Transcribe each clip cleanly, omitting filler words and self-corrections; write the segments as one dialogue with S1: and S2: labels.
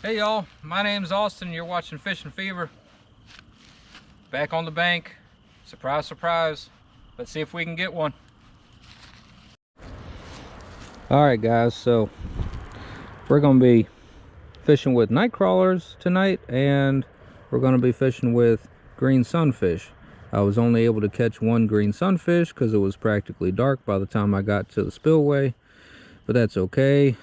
S1: Hey y'all, my name's Austin. You're watching Fishing Fever. Back on the bank. Surprise, surprise. Let's see if we can get one. Alright guys, so we're going to be fishing with night crawlers tonight, and we're going to be fishing with green sunfish. I was only able to catch one green sunfish because it was practically dark by the time I got to the spillway, but that's okay.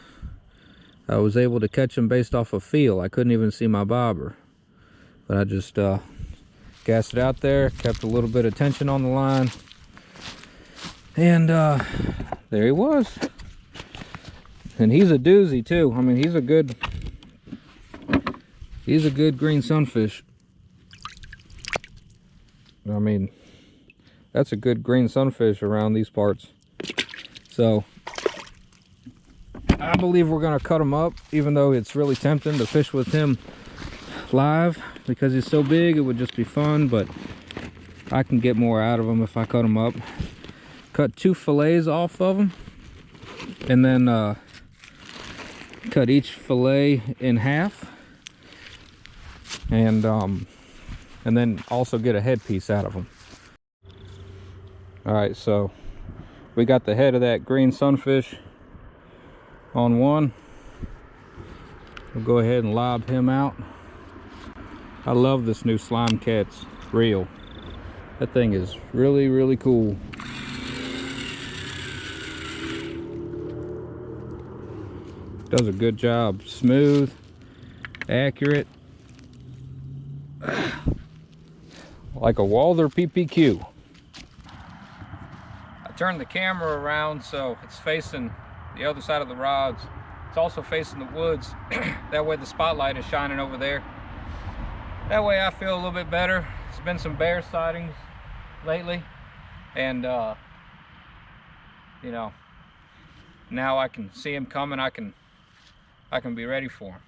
S1: I was able to catch them based off of feel. I couldn't even see my bobber, but I just gassed it out there, kept a little bit of tension on the line, and there he was. And he's a doozy too. I mean, he's a good green sunfish. I mean, that's a good green sunfish around these parts. So I believe we're gonna cut him up, even though it's really tempting to fish with him live because he's so big. It would just be fun, but I can get more out of him if I cut him up. Cut 2 fillets off of him, and then cut each fillet in half, and then also get a headpiece out of them. All right, so we got the head of that green sunfish on one. We'll go ahead and lob him out. I love this new Slime Cats reel. That thing is really, really cool. Does a good job. Smooth, accurate, like a Walther PPQ. I turned the camera around so it's facing the other side of the rods. It's also facing the woods. That way the spotlight is shining over there. That way I feel a little bit better. There's been some bear sightings lately, and you know, now I can see him coming. I can be ready for him.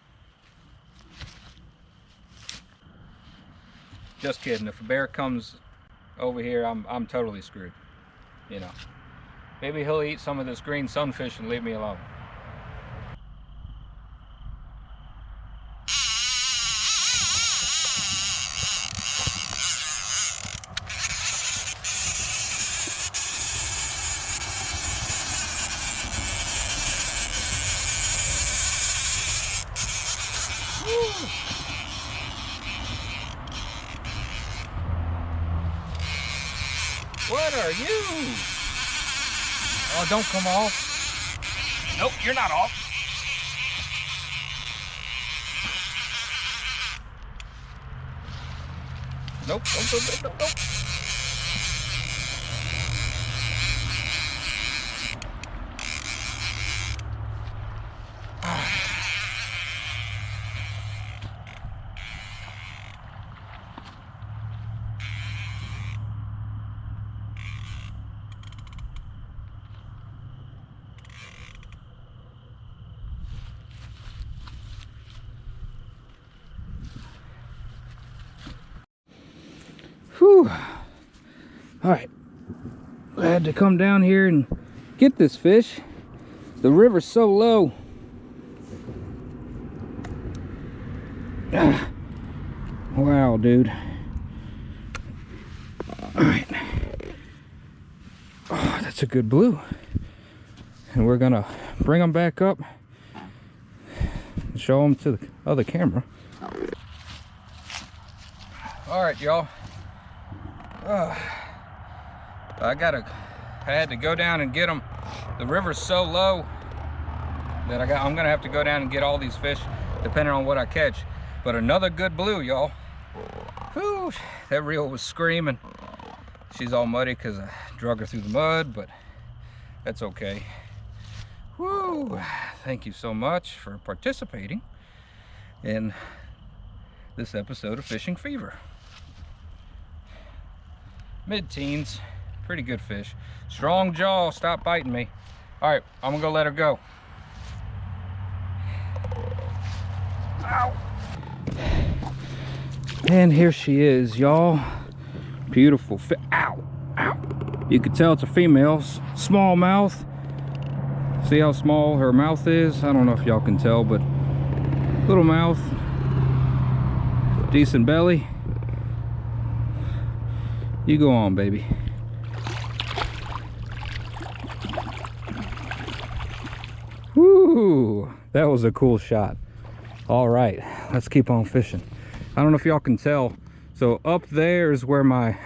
S1: Just kidding. If a bear comes over here, I'm totally screwed. You know, maybe he'll eat some of this green sunfish and leave me alone. What are you? Oh, don't come off. Nope, you're not off. Nope, nope. Whew. All right, I had to come down here and get this fish. The river's so low. Wow, dude. All right. Oh, that's a good blue. And we're gonna bring them back up and show them to the other camera. All right, y'all. I had to go down and get them. The river's so low that I'm gonna have to go down and get all these fish depending on what I catch. But another good blue, y'all. Whew, that reel was screaming. She's all muddy because I drug her through the mud, but that's okay. Woo! Thank you so much for participating in this episode of Fishing Fever. Mid-teens, pretty good fish. Strong jaw, stop biting me. All right, I'm gonna go let her go. Ow. And here she is, y'all. Beautiful fish. Ow, ow. You can tell it's a female, small mouth. See how small her mouth is? I don't know if y'all can tell, but Little mouth, decent belly. You go on, baby. Woo! That was a cool shot. All right, let's keep on fishing. I don't know if y'all can tell. So up there is where my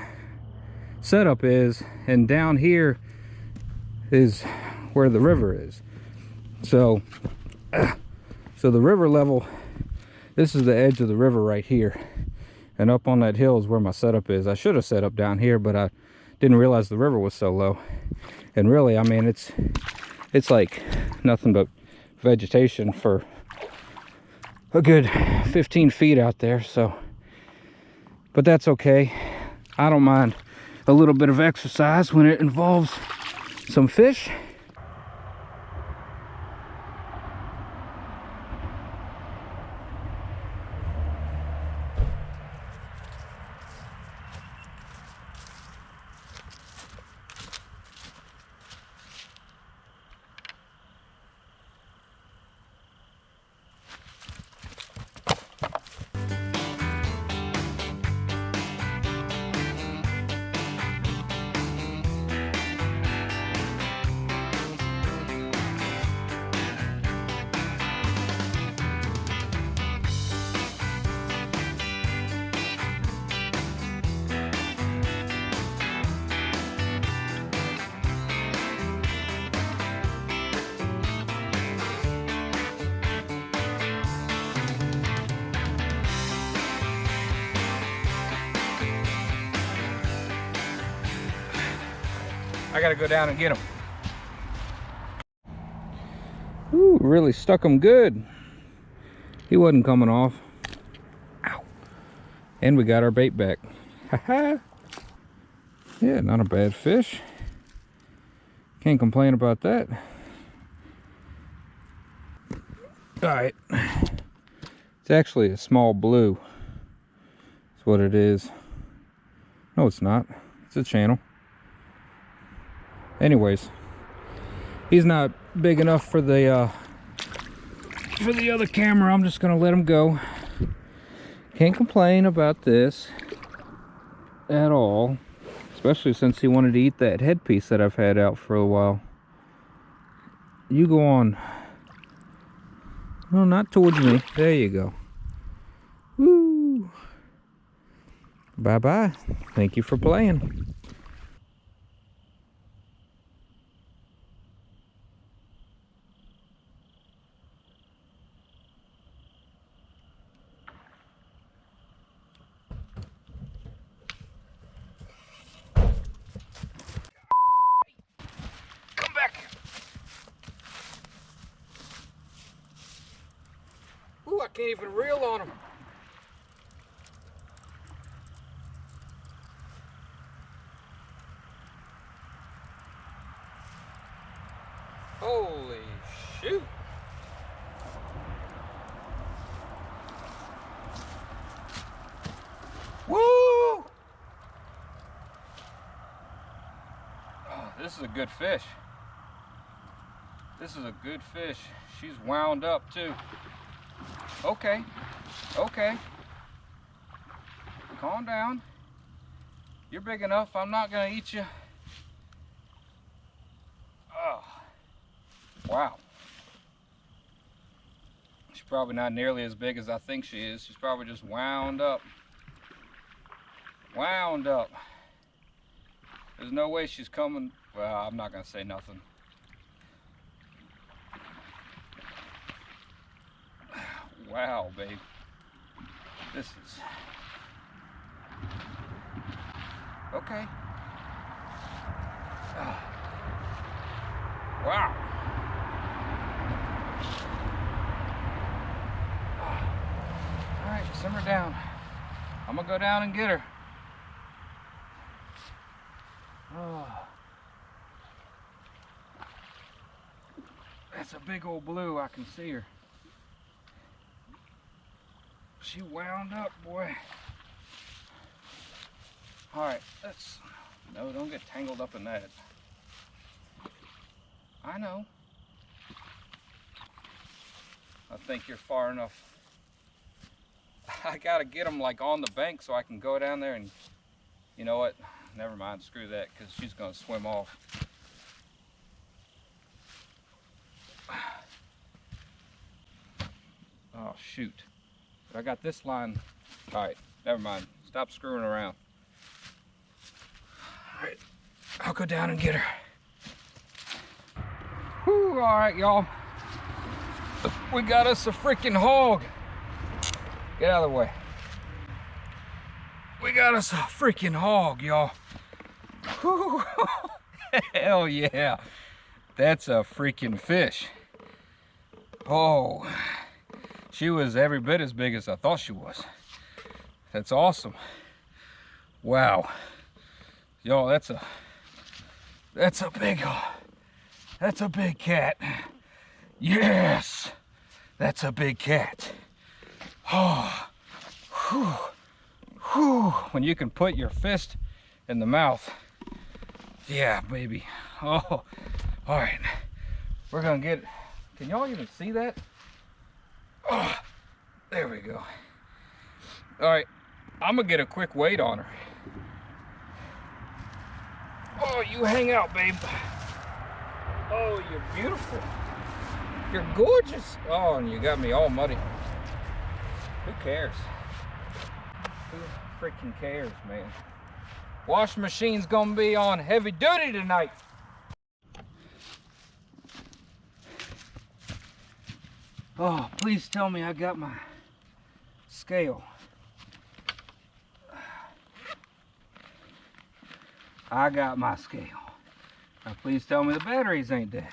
S1: setup is, and down here is where the river is. So the river level, this is the edge of the river right here, and up on that hill is where my setup is. I should have set up down here, but I didn't realize the river was so low. And really, I mean, it's like nothing but vegetation for a good 15 feet out there. So, but that's okay. I don't mind a little bit of exercise when it involves some fish. I gotta go down and get him. Ooh, really stuck him good. He wasn't coming off. Ow. And we got our bait back. Haha. Yeah, not a bad fish. Can't complain about that. All right. It's actually a small blue. That's what it is. No, it's not. It's a channel. Anyways, he's not big enough for the other camera. I'm just gonna let him go. Can't complain about this at all, especially since he wanted to eat that headpiece that I've had out for a while. You go on. No, not towards me. There you go. Woo! Bye bye. Thank you for playing. Ooh, I can't even reel on him. Holy shoot. Woo! Oh, this is a good fish. This is a good fish. She's wound up too. Okay, okay. Calm down. You're big enough. I'm not gonna eat you. Oh, wow. She's probably not nearly as big as I think she is. She's probably just wound up. Wound up. There's no way she's coming. Well, I'm not gonna say nothing. Wow, babe. This is... Okay. Wow. All right, simmer down. I'm gonna go down and get her. Oh. That's a big old blue. I can see her. She wound up, boy. All right, let's... No, don't get tangled up in that. I know. I think you're far enough I gotta get them like on the bank so I can go down there and, you know what? Never mind, screw that, because she's gonna swim off. Oh shoot. I got this line. All right, never mind. Stop screwing around. All right, I'll go down and get her. Whew, all right, y'all. We got us a freaking hog. Get out of the way. We got us a freaking hog, y'all. Hell yeah. That's a freaking fish. Oh, she was every bit as big as I thought she was. That's awesome. Wow. Y'all, that's a big cat. Yes, that's a big cat. Oh, whew, whew. When you can put your fist in the mouth. Yeah, baby. Oh, all right. We're gonna get, can y'all even see that? Oh, there we go. All right, I'm gonna get a quick weight on her. Oh, you hang out, babe. Oh, you're beautiful. You're gorgeous. Oh, and you got me all muddy. Who cares? Who freaking cares, man? Washing machine's gonna be on heavy duty tonight. Oh, please tell me I got my scale. I got my scale. Now please tell me the batteries ain't dead.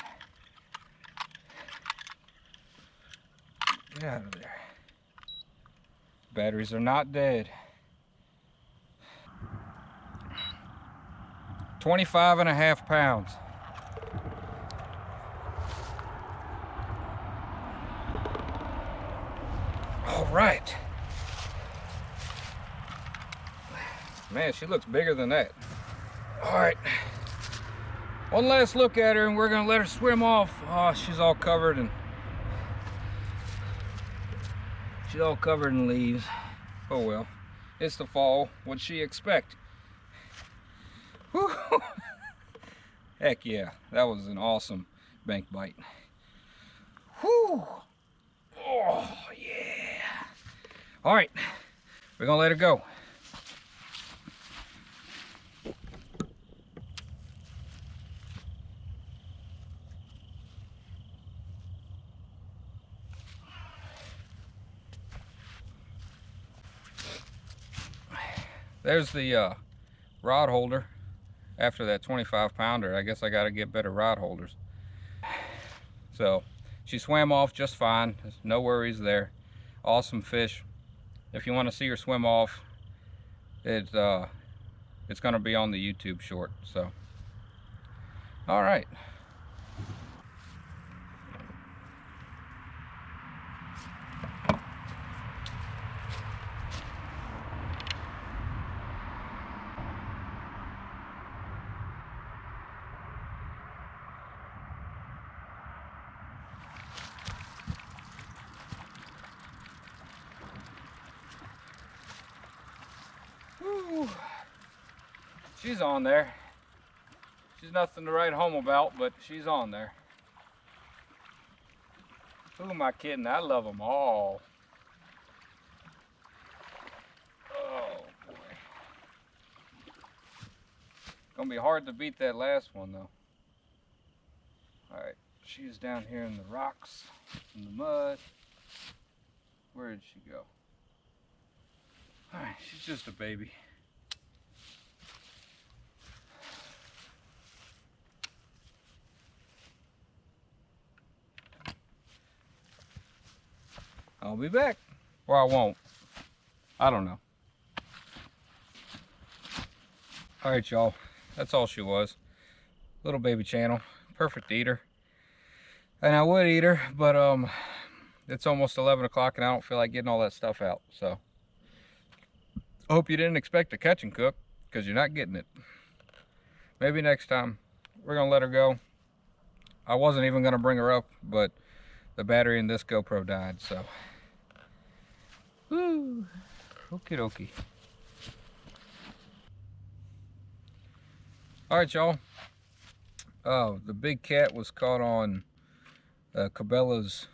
S1: Get out of there. Batteries are not dead. 25.5 pounds. All right. Man, she looks bigger than that. All right. One last look at her and we're gonna let her swim off. Oh, she's all covered in leaves. Oh well, it's the fall. What'd she expect? Whew. Heck yeah, that was an awesome bank bite. Whew. Oh yeah. All right, we're gonna let her go. There's the rod holder. After that 25-pounder, I guess I got to get better rod holders. So she swam off just fine. There's no worries there. Awesome fish. If you want to see her swim off, it's going to be on the YouTube short. So, all right. Whew. She's on there. She's nothing to write home about, but she's on there. Who am I kidding? I love them all. Oh boy. Gonna be hard to beat that last one though. Alright, she's down here in the rocks, in the mud. Where did she go? Alright, she's just a baby. I'll be back. Or I won't. I don't know. Alright, y'all. That's all she was. Little baby channel. Perfect eater. And I would eat her, but it's almost 11 o'clock and I don't feel like getting all that stuff out. So, I hope you didn't expect to catch and cook, because you're not getting it. Maybe next time. We're going to let her go. I wasn't even going to bring her up, but the battery in this GoPro died, so Woo. Okie dokie. All right, y'all. The big cat was caught on Cabela's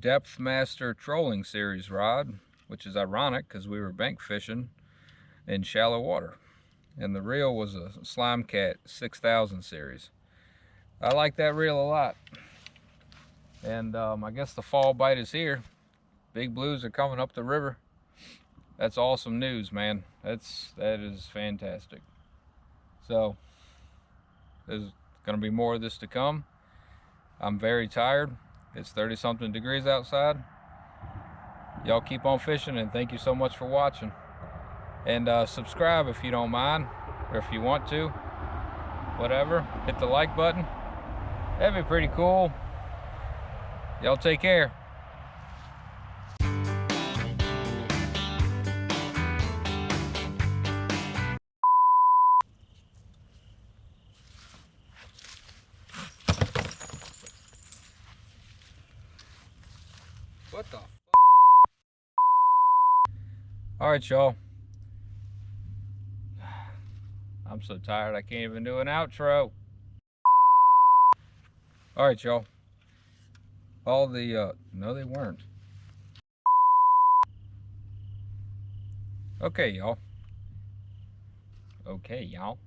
S1: Depth Master Trolling Series rod, which is ironic because we were bank fishing in shallow water. And the reel was a Slime Cat 6000 series. I like that reel a lot. And I guess the fall bite is here. Big blues are coming up the river. That's awesome news, man. That is fantastic. So there's gonna be more of this to come. I'm very tired. It's 30 something degrees outside. Y'all keep on fishing, and thank you so much for watching. And subscribe if you don't mind, or if you want to, whatever. Hit the like button. That'd be pretty cool. Y'all take care. What the fuck? Alright, y'all. I'm so tired I can't even do an outro. Alright, y'all. All the, no they weren't. Okay, y'all. Okay, y'all.